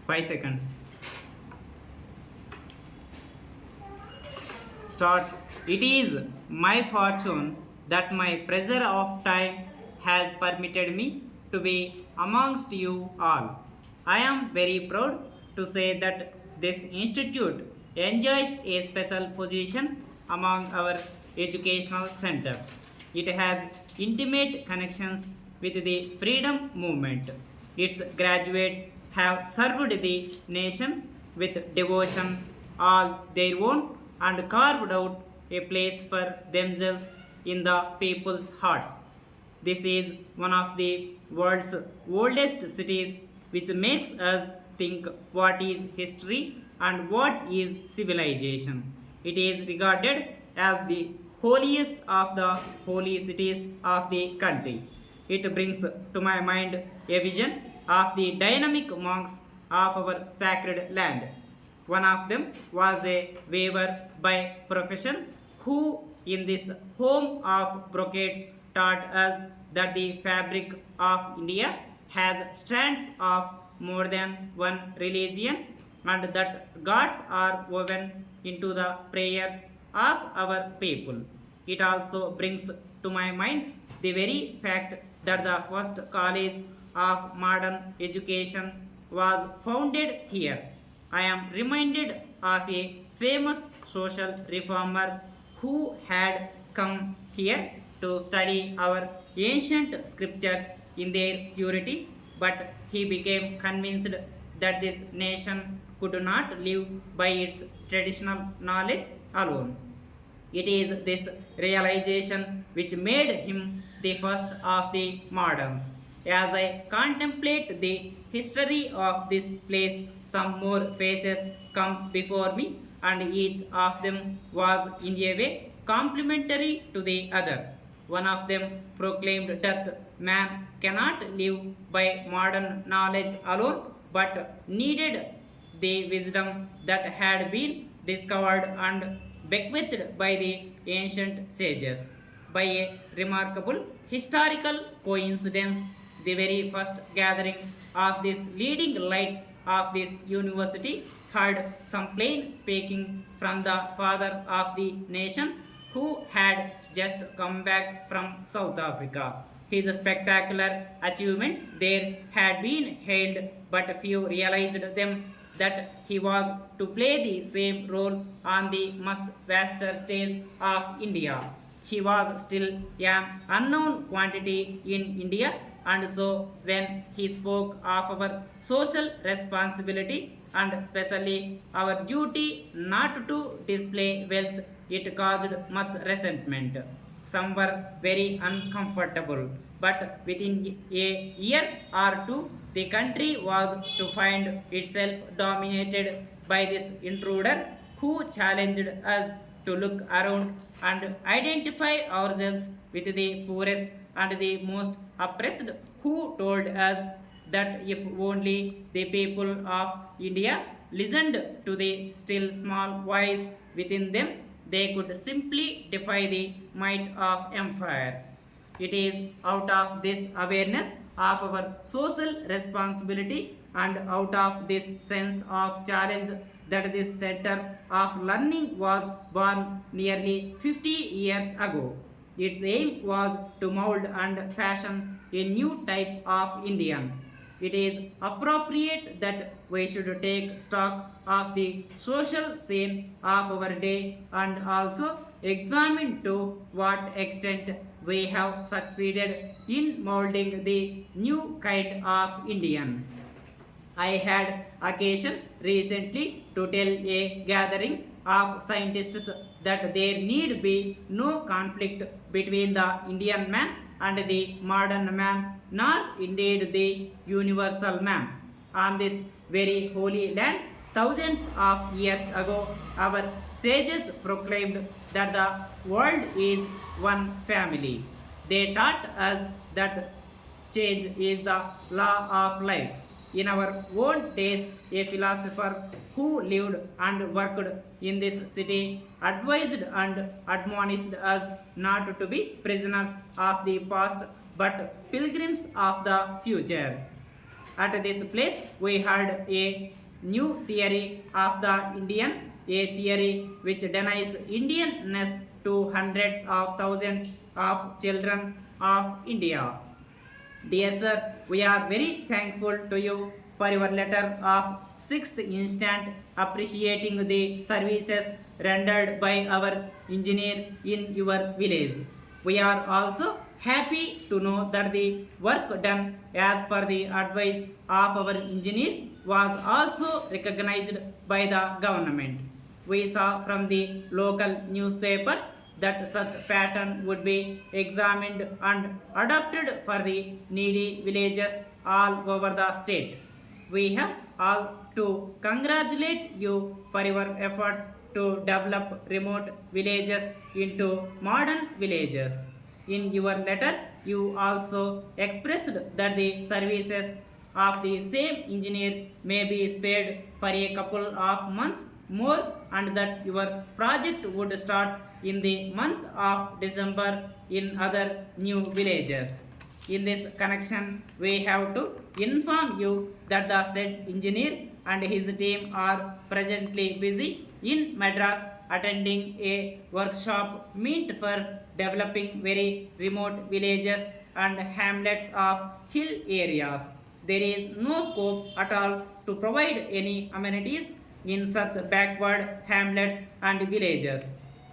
5 seconds. Start. It is my fortune that my pressure of time has permitted me to be amongst you all. I am very proud to say that this institute enjoys a special position among our educational centers. It has intimate connections with the freedom movement. Its graduates have served the nation with devotion all their own and carved out a place for themselves in the people's hearts. This is one of the world's oldest cities, which makes us think what is history and what is civilization. It is regarded as the holiest of the holy cities of the country. It brings to my mind a vision of the dynamic monks of our sacred land. One of them was a weaver by profession who, in this home of brocades, taught us that the fabric of India has strands of more than one religion and that gods are woven into the prayers of our people. It also brings to my mind the very fact that the first college of modern education was founded here. I am reminded of a famous social reformer who had come here to study our ancient scriptures in their purity, but he became convinced that this nation could not live by its traditional knowledge alone. It is this realization which made him the first of the moderns. As I contemplate the history of this place, some more faces come before me, and each of them was in a way complementary to the other. One of them proclaimed that man cannot live by modern knowledge alone, but needed the wisdom that had been discovered and bequeathed by the ancient sages. By a remarkable historical coincidence, the very first gathering of these leading lights of this university heard some plain speaking from the father of the nation who had just come back from South Africa. His spectacular achievements there had been hailed, but few realized them that he was to play the same role on the much vaster stage of India. He was still an unknown quantity in India, and so when he spoke of our social responsibility and especially our duty not to display wealth, it caused much resentment. Some were very uncomfortable, but within a year or two, the country was to find itself dominated by this intruder who challenged us to look around and identify ourselves with the poorest and the most oppressed, who told us that if only the people of India listened to the still small voice within them, they could simply defy the might of empire. It is out of this awareness of our social responsibility and out of this sense of challenge that this center of learning was born nearly 50 years ago. Its aim was to mold and fashion a new type of Indian. It is appropriate that we should take stock of the social scene of our day and also examine to what extent we have succeeded in molding the new kind of Indian. I had occasion recently to tell a gathering of scientists that there need be no conflict between the Indian man and the modern man, nor indeed the universal man. On this very holy land, thousands of years ago, our sages proclaimed that the world is one family. They taught us that change is the law of life. In our own days, a philosopher who lived and worked in this city advised and admonished us not to be prisoners of the past but pilgrims of the future. At this place, we heard a new theory of the Indian, a theory which denies Indianness to hundreds of thousands of children of India. Dear sir, we are very thankful to you for your letter of 6th instant appreciating the services rendered by our engineer in your village. We are also happy to know that the work done as per the advice of our engineer was also recognized by the government. We saw from the local newspapers that such pattern would be examined and adopted for the needy villages all over the state. We have all to congratulate you for your efforts to develop remote villages into modern villages. In your letter, you also expressed that the services of the same engineer may be spared for a couple of months more and that your project would start in the month of December in other new villages. In this connection, we have to inform you that the said engineer and his team are presently busy in Madras attending a workshop meant for developing very remote villages and hamlets of hill areas. There is no scope at all to provide any amenities in such backward hamlets and villages.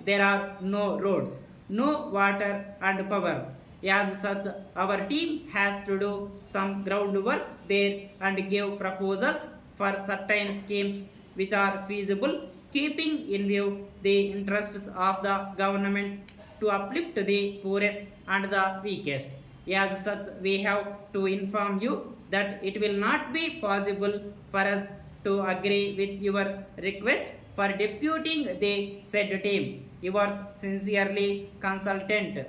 There are no roads, no water and power. As such, our team has to do some groundwork there and give proposals for certain schemes which are feasible, keeping in view the interests of the government to uplift the poorest and the weakest. As such, we have to inform you that it will not be possible for us to agree with your request for deputing the said team. Yours sincerely, consultant